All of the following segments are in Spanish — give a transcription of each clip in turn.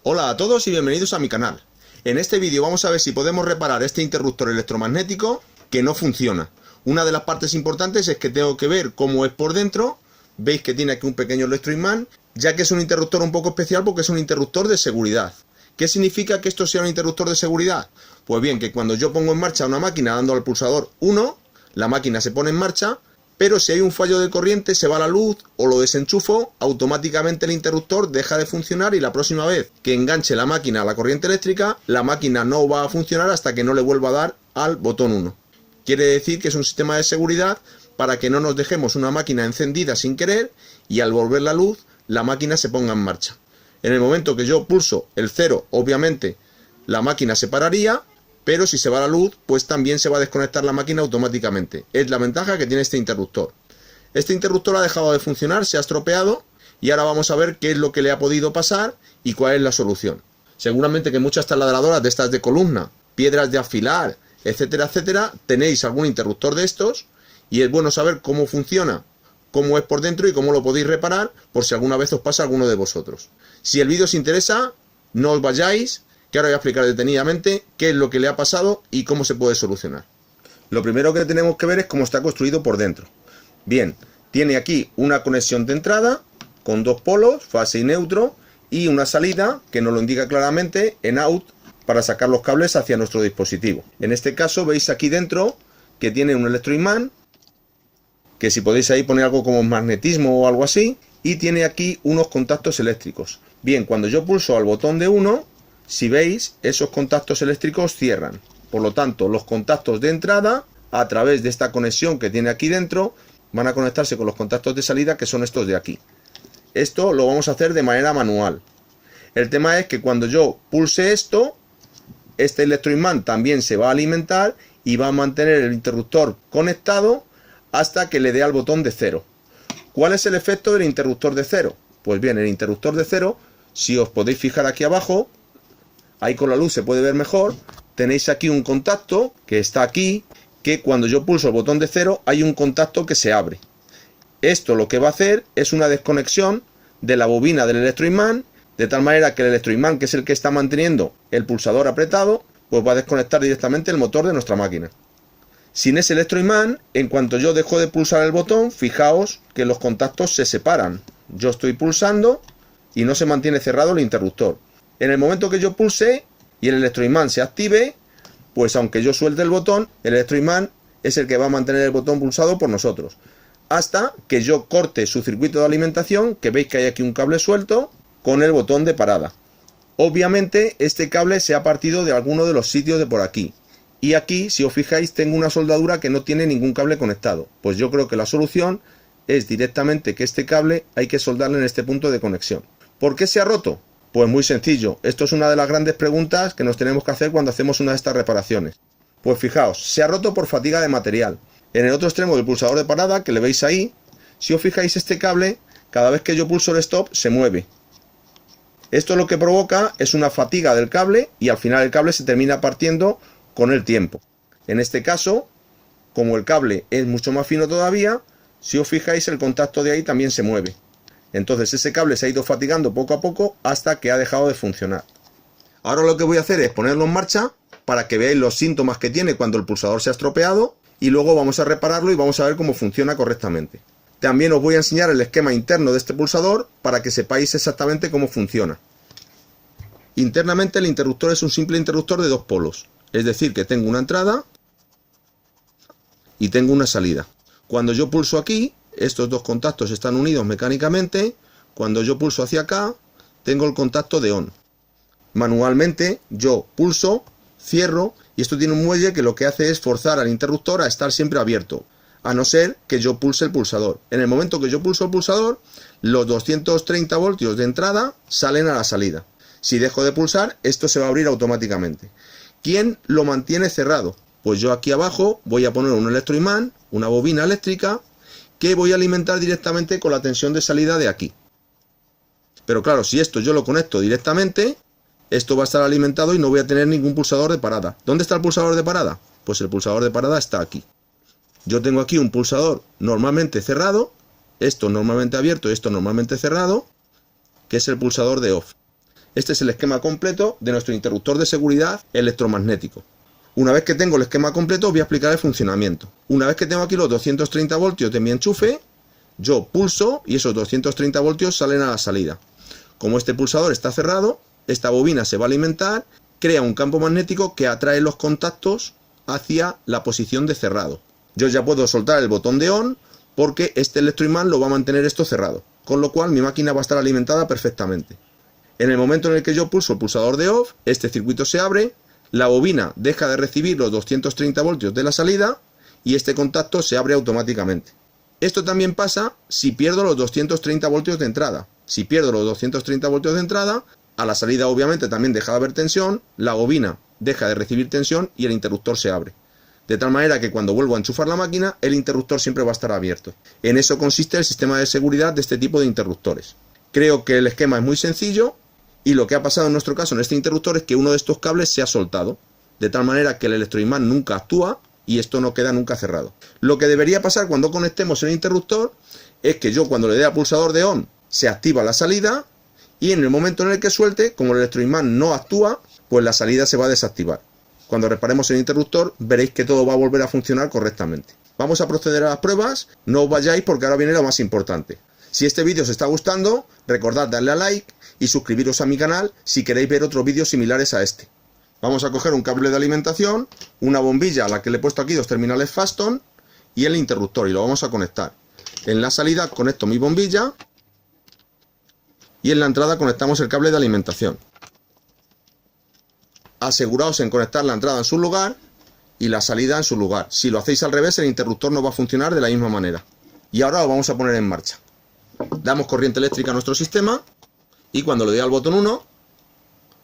Hola a todos y bienvenidos a mi canal. En este vídeo vamos a ver si podemos reparar este interruptor electromagnético que no funciona. Una de las partes importantes es que tengo que ver cómo es por dentro. Veis que tiene aquí un pequeño electroimán, ya que es un interruptor un poco especial porque es un interruptor de seguridad. ¿Qué significa que esto sea un interruptor de seguridad? Pues bien, que cuando yo pongo en marcha una máquina dando al pulsador 1, la máquina se pone en marcha, pero si hay un fallo de corriente, se va la luz o lo desenchufo, automáticamente el interruptor deja de funcionar y la próxima vez que enganche la máquina a la corriente eléctrica, la máquina no va a funcionar hasta que no le vuelva a dar al botón 1. Quiere decir que es un sistema de seguridad para que no nos dejemos una máquina encendida sin querer y al volver la luz, la máquina se ponga en marcha. En el momento que yo pulso el 0, obviamente la máquina se pararía, pero si se va la luz, pues también se va a desconectar la máquina automáticamente. Es la ventaja que tiene este interruptor. Este interruptor ha dejado de funcionar, se ha estropeado y ahora vamos a ver qué es lo que le ha podido pasar y cuál es la solución. Seguramente que muchas taladradoras de estas de columna, piedras de afilar, etcétera, etcétera, tenéis algún interruptor de estos y es bueno saber cómo funciona, cómo es por dentro y cómo lo podéis reparar por si alguna vez os pasa a alguno de vosotros. Si el vídeo os interesa, no os vayáis, que ahora voy a explicar detenidamente qué es lo que le ha pasado y cómo se puede solucionar. Lo primero que tenemos que ver es cómo está construido por dentro. Bien, tiene aquí una conexión de entrada con dos polos, fase y neutro, y una salida que nos lo indica claramente en out para sacar los cables hacia nuestro dispositivo. En este caso veis aquí dentro que tiene un electroimán, que si podéis ahí poner algo como magnetismo o algo así, y tiene aquí unos contactos eléctricos. Bien, cuando yo pulso al botón de 1, si veis, esos contactos eléctricos cierran. Por lo tanto, los contactos de entrada, a través de esta conexión que tiene aquí dentro, van a conectarse con los contactos de salida, que son estos de aquí. Esto lo vamos a hacer de manera manual. El tema es que cuando yo pulse esto, este electroimán también se va a alimentar y va a mantener el interruptor conectado hasta que le dé al botón de 0. ¿Cuál es el efecto del interruptor de 0? Pues bien, el interruptor de 0, si os podéis fijar aquí abajo, ahí con la luz se puede ver mejor, tenéis aquí un contacto que está aquí, que cuando yo pulso el botón de 0 hay un contacto que se abre. Esto lo que va a hacer es una desconexión de la bobina del electroimán, de tal manera que el electroimán, que es el que está manteniendo el pulsador apretado, pues va a desconectar directamente el motor de nuestra máquina. Sin ese electroimán, en cuanto yo dejo de pulsar el botón, fijaos que los contactos se separan. Yo estoy pulsando y no se mantiene cerrado el interruptor. En el momento que yo pulse y el electroimán se active, pues aunque yo suelte el botón, el electroimán es el que va a mantener el botón pulsado por nosotros. Hasta que yo corte su circuito de alimentación, que veis que hay aquí un cable suelto, con el botón de parada. Obviamente este cable se ha partido de alguno de los sitios de por aquí. Y aquí, si os fijáis, tengo una soldadura que no tiene ningún cable conectado. Pues yo creo que la solución es directamente que este cable hay que soldarlo en este punto de conexión. ¿Por qué se ha roto? Pues muy sencillo, esto es una de las grandes preguntas que nos tenemos que hacer cuando hacemos una de estas reparaciones. Pues fijaos, se ha roto por fatiga de material. En el otro extremo del pulsador de parada, que le veis ahí, si os fijáis este cable, cada vez que yo pulso el stop, se mueve. Esto lo que provoca es una fatiga del cable y al final el cable se termina partiendo con el tiempo. En este caso, como el cable es mucho más fino todavía, si os fijáis el contacto de ahí también se mueve. Entonces ese cable se ha ido fatigando poco a poco hasta que ha dejado de funcionar. Ahora lo que voy a hacer es ponerlo en marcha para que veáis los síntomas que tiene cuando el pulsador se ha estropeado y luego vamos a repararlo y vamos a ver cómo funciona correctamente. También os voy a enseñar el esquema interno de este pulsador para que sepáis exactamente cómo funciona. Internamente el interruptor es un simple interruptor de dos polos, es decir que tengo una entrada y tengo una salida. Cuando yo pulso aquí, estos dos contactos están unidos mecánicamente. Cuando yo pulso hacia acá, tengo el contacto de on. Manualmente yo pulso, cierro y esto tiene un muelle que lo que hace es forzar al interruptor a estar siempre abierto, a no ser que yo pulse el pulsador. En el momento que yo pulso el pulsador, los 230 voltios de entrada salen a la salida. Si dejo de pulsar, esto se va a abrir automáticamente. ¿Quién lo mantiene cerrado? Pues yo aquí abajo voy a poner un electroimán, una bobina eléctrica, que voy a alimentar directamente con la tensión de salida de aquí. Pero claro, si esto yo lo conecto directamente, esto va a estar alimentado y no voy a tener ningún pulsador de parada. ¿Dónde está el pulsador de parada? Pues el pulsador de parada está aquí. Yo tengo aquí un pulsador normalmente cerrado, esto normalmente abierto y esto normalmente cerrado, que es el pulsador de off. Este es el esquema completo de nuestro interruptor de seguridad electromagnético. Una vez que tengo el esquema completo, voy a explicar el funcionamiento. Una vez que tengo aquí los 230 voltios de mi enchufe, yo pulso y esos 230 voltios salen a la salida. Como este pulsador está cerrado, esta bobina se va a alimentar, crea un campo magnético que atrae los contactos hacia la posición de cerrado. Yo ya puedo soltar el botón de on porque este electroimán lo va a mantener esto cerrado, con lo cual mi máquina va a estar alimentada perfectamente. En el momento en el que yo pulso el pulsador de off, este circuito se abre, la bobina deja de recibir los 230 voltios de la salida y este contacto se abre automáticamente. Esto también pasa si pierdo los 230 voltios de entrada. Si pierdo los 230 voltios de entrada, a la salida obviamente también deja de haber tensión, la bobina deja de recibir tensión y el interruptor se abre. De tal manera que cuando vuelvo a enchufar la máquina, el interruptor siempre va a estar abierto. En eso consiste el sistema de seguridad de este tipo de interruptores. Creo que el esquema es muy sencillo y lo que ha pasado en nuestro caso en este interruptor es que uno de estos cables se ha soltado, de tal manera que el electroimán nunca actúa y esto no queda nunca cerrado. Lo que debería pasar cuando conectemos el interruptor es que yo cuando le dé al pulsador de on se activa la salida y en el momento en el que suelte, como el electroimán no actúa, pues la salida se va a desactivar. Cuando reparemos el interruptor veréis que todo va a volver a funcionar correctamente. Vamos a proceder a las pruebas, no os vayáis porque ahora viene lo más importante. Si este vídeo os está gustando, recordad darle a like y suscribiros a mi canal si queréis ver otros vídeos similares a este. Vamos a coger un cable de alimentación, una bombilla a la que le he puesto aquí dos terminales Faston y el interruptor y lo vamos a conectar. En la salida conecto mi bombilla y en la entrada conectamos el cable de alimentación. Aseguraos en conectar la entrada en su lugar y la salida en su lugar. Si lo hacéis al revés, el interruptor no va a funcionar de la misma manera. Y ahora lo vamos a poner en marcha. Damos corriente eléctrica a nuestro sistema y cuando le doy al botón 1,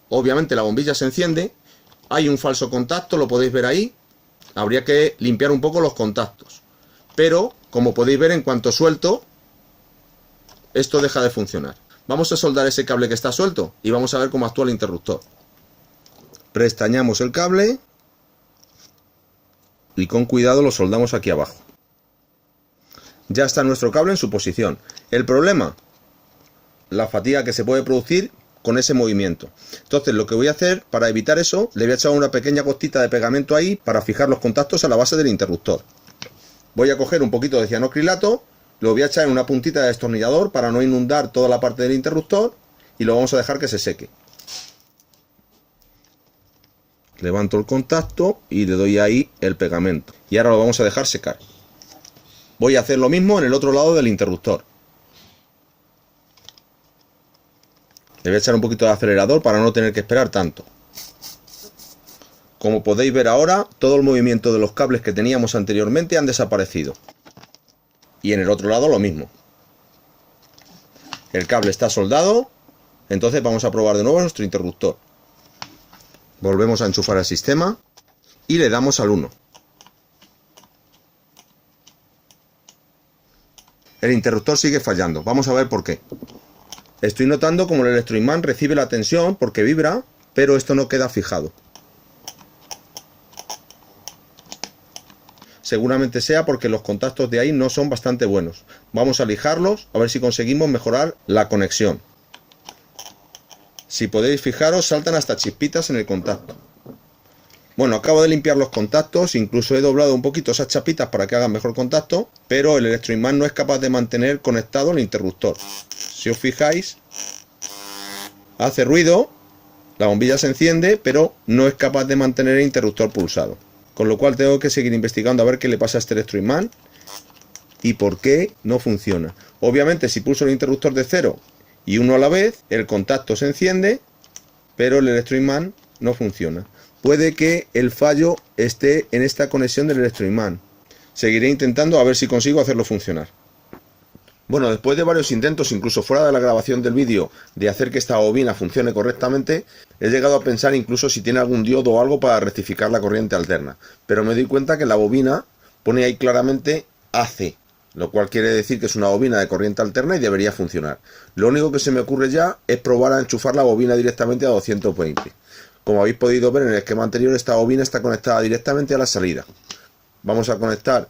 obviamente la bombilla se enciende. Hay un falso contacto, lo podéis ver ahí. Habría que limpiar un poco los contactos. Pero, como podéis ver, en cuanto suelto, esto deja de funcionar. Vamos a soldar ese cable que está suelto y vamos a ver cómo actúa el interruptor. Prestañamos el cable y con cuidado lo soldamos aquí abajo. Ya está nuestro cable en su posición. El problema, la fatiga que se puede producir con ese movimiento. Entonces lo que voy a hacer para evitar eso, le voy a echar una pequeña gotita de pegamento ahí para fijar los contactos a la base del interruptor. Voy a coger un poquito de cianocrilato, lo voy a echar en una puntita de destornillador para no inundar toda la parte del interruptor y lo vamos a dejar que se seque. Levanto el contacto y le doy ahí el pegamento. Y ahora lo vamos a dejar secar. Voy a hacer lo mismo en el otro lado del interruptor. Le voy a echar un poquito de acelerador para no tener que esperar tanto. Como podéis ver ahora, todo el movimiento de los cables que teníamos anteriormente han desaparecido. Y en el otro lado lo mismo. El cable está soldado, entonces vamos a probar de nuevo nuestro interruptor. Volvemos a enchufar el sistema y le damos al 1. El interruptor sigue fallando. Vamos a ver por qué. Estoy notando como el electroimán recibe la tensión porque vibra, pero esto no queda fijado. Seguramente sea porque los contactos de ahí no son bastante buenos. Vamos a lijarlos a ver si conseguimos mejorar la conexión. Si podéis fijaros, saltan hasta chispitas en el contacto. Bueno, acabo de limpiar los contactos, incluso he doblado un poquito esas chapitas para que hagan mejor contacto, pero el electroimán no es capaz de mantener conectado el interruptor. Si os fijáis, hace ruido, la bombilla se enciende, pero no es capaz de mantener el interruptor pulsado. Con lo cual tengo que seguir investigando a ver qué le pasa a este electroimán y por qué no funciona. Obviamente, si pulso el interruptor de 0 y 1 a la vez, el contacto se enciende, pero el electroimán no funciona. Puede que el fallo esté en esta conexión del electroimán. Seguiré intentando a ver si consigo hacerlo funcionar. Bueno, después de varios intentos, incluso fuera de la grabación del vídeo, de hacer que esta bobina funcione correctamente, he llegado a pensar incluso si tiene algún diodo o algo para rectificar la corriente alterna. Pero me doy cuenta que la bobina pone ahí claramente AC, lo cual quiere decir que es una bobina de corriente alterna y debería funcionar. Lo único que se me ocurre ya es probar a enchufar la bobina directamente a 220. Como habéis podido ver en el esquema anterior, esta bobina está conectada directamente a la salida. Vamos a conectar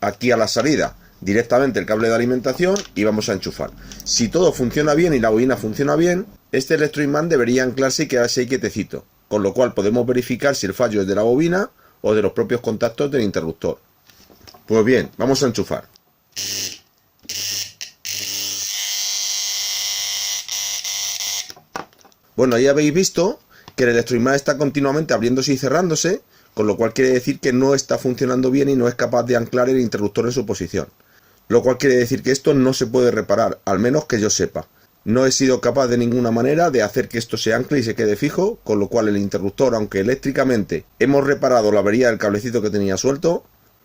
aquí a la salida directamente el cable de alimentación y vamos a enchufar. Si todo funciona bien y la bobina funciona bien, Este electroimán debería anclarse y quedarse ahí quietecito, con lo cual podemos verificar si el fallo es de la bobina o de los propios contactos del interruptor. Pues bien, vamos a enchufar. Bueno, ya habéis visto que el electroimán está continuamente abriéndose y cerrándose, con lo cual quiere decir que no está funcionando bien y no es capaz de anclar el interruptor en su posición. Lo cual quiere decir que esto no se puede reparar, al menos que yo sepa. No he sido capaz de ninguna manera de hacer que esto se ancle y se quede fijo, con lo cual el interruptor, aunque eléctricamente hemos reparado la avería del cablecito que tenía suelto,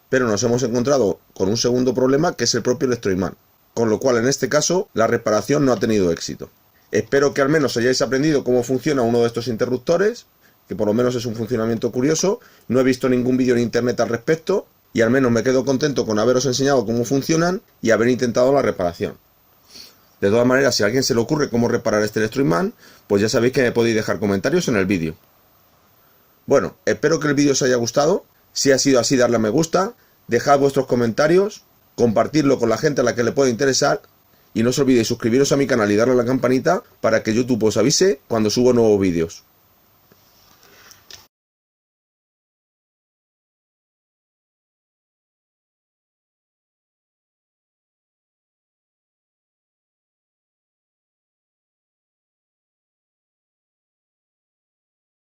pero nos hemos encontrado con un segundo problema, que es el propio electroimán. Con lo cual, en este caso, la reparación no ha tenido éxito. Espero que al menos hayáis aprendido cómo funciona uno de estos interruptores, que por lo menos es un funcionamiento curioso. No he visto ningún vídeo en internet al respecto, y al menos me quedo contento con haberos enseñado cómo funcionan y haber intentado la reparación. De todas maneras, si a alguien se le ocurre cómo reparar este electroimán, pues ya sabéis que me podéis dejar comentarios en el vídeo. Bueno, espero que el vídeo os haya gustado. Si ha sido así, darle a me gusta, dejad vuestros comentarios, compartirlo con la gente a la que le pueda interesar, y no os olvidéis suscribiros a mi canal y darle a la campanita para que YouTube os avise cuando subo nuevos vídeos.